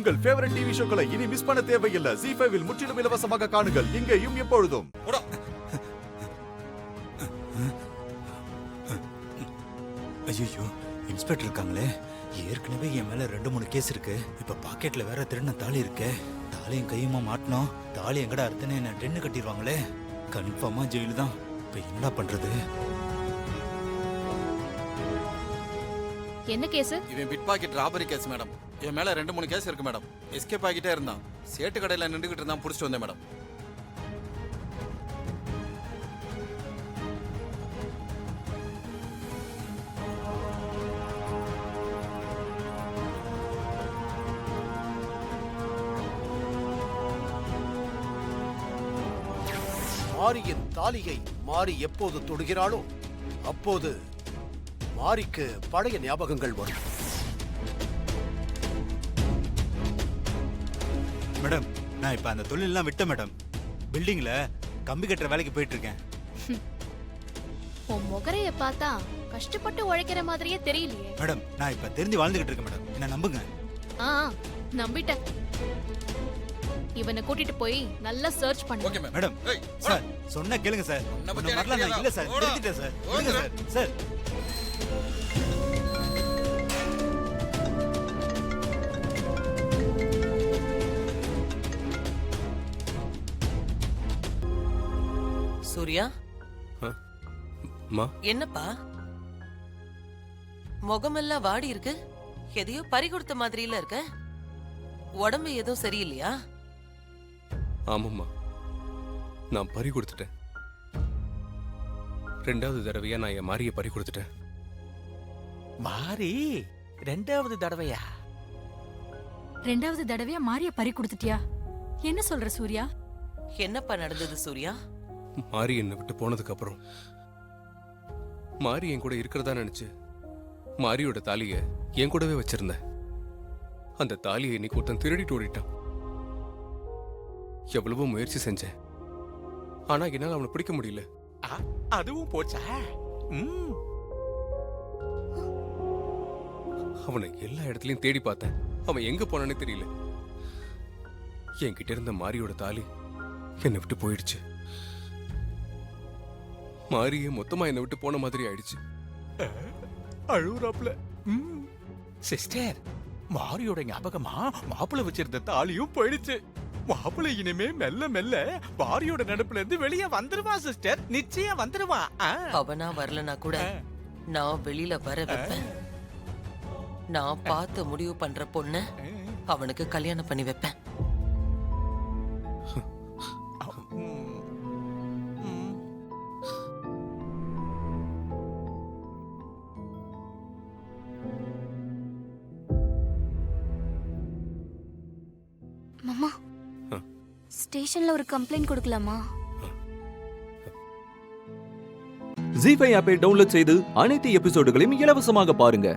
உங்கள் favourite TV ஷோக்களை இனி miss பண்ண தேவையில்லை. ZEE5 இல் முற்றிலும் இலவசமாக காணுங்கள், இங்கேயும் எப்பொழுதும். ஐயோ, இன்ஸ்பெக்டர் இருக்காங்களே. ஏற்கனவே என் மேல 2-3 கேஸ் இருக்கு. இப்ப பாக்கெட்ல வேற திருடின தாலி இருக்கு. தாலியும் கையுமா மாட்டணும். தாலி எங்கடா அர்த்தனே என்ன டென்னு கட்டிடுவாங்களே. கன்ஃபார்மா ஜெயிலு தான். இப்ப என்னடா பண்றது? என்ன கேஸ்? இவன் pickpocket robbery case madam. என் மேல 2-3 கேஸ் இருக்கு மேடம். எஸ்கேப் ஆகிட்டே இருந்தான். சேட்டு கடையில நின்றுகிட்டு இருந்தான், புடிச்சிட்டு வந்தேன் மேடம். மாரியின் தாலியை மாரி எப்போது தொடுகிறாளோ அப்போது மாரிக்கு பழைய ஞாபகங்கள் வரும். மேடம், நான் இப்ப அந்த தொழிலெல்லாம் விட்டேன் மேடம். பில்டிங்ல கம்பி கட்டுற வேலைக்கு போயிட்டு இருக்கேன். உன் முகரைய பார்த்தா கஷ்டப்பட்டு உழைக்கிற மாதிரியே தெரியலையே. மேடம், நான் இப்ப தெரிஞ்சு வாழ்ந்துகிட்டு இருக்கேன் மேடம். என்ன நம்புங்க. நம்பிட்டேன். இவனை கூட்டிட்டு போய் நல்லா சர்ச் பண்ணு. Okay ma'am. மேடம், சார் சொன்னா கேளுங்க சார். ஒண்ணு வரல, நான் இல்ல சார், தெரிஞ்சிட்டேன் சார். விடுங்க சார். சார் சூர்யா, என்னப்பா முகமெல்லாம் வாடி இருக்கு? எதையோ பறி கொடுத்த மாதிரில இருக்க. உடம்பு எதுவும் சரியில்லையா? ஆமாம்மா, நான் பறி கொடுத்துட்டேன். 2வது தடவையா நான் என் மாரியை பறி கொடுத்துட்டேன். மாரி 2வது தடவையா? 2வது தடவையா மாரிய பறி கொடுத்துட்டியா? என்ன சொல்ற சூர்யா? என்னப்பா நடந்தது சூர்யா? மாரி என்னை விட்டு போனதுக்கு அப்புறம் மாரி என் கூட இருக்கிறதா நினைச்சு மாரியோட தாலியை என் கூடவே வச்சிருந்தேன். அந்த தாலியை இன்னைக்கு ஒருத்தன் திருடிட்டு ஓடிட்டான். எவ்வளவோ முயற்சி செஞ்சேன், ஆனா என்னால அவனை பிடிக்க முடியல. அதுவும் போச்சா? அவனை எல்லா இடத்துலயும் தேடி பார்த்தேன். அவன் எங்க போனானே தெரியல. என்கிட்ட இருந்த மாரியோட தாலி என்னை விட்டு போயிடுச்சு. மாரியே மொத்தமா என்னை விட்டு போன மாதிரி ஆயிடுச்சு. அழுறாப்ல. சிஸ்டர், மாரியோட ஞாபகமா மாப்பிள்ளை வச்சிருந்த தாலியும் போயிடுச்சு. மாப்பிள்ளை இனிமே மெல்ல மெல்ல மாரியோட நடுப்புல இருந்து வெளியே வந்துருவா சிஸ்டர். நிச்சயம் வந்துருவா. அவனா வரலனா கூட நான் வெளியில வர வைப்பேன். நான் பார்த்து முடிவு பண்ற பொண்ணு அவனுக்கு கல்யாணம் பண்ணி வைப்பேன். மாமா, ஸ்டேஷன்ல ஒரு கம்ப்ளைண்ட் கொடுக்கலாமா? ZEE5 ஆப்பை டவுன்லோட் செய்து அனைத்து எபிசோடுகளையும் இலவசமாக பாருங்க.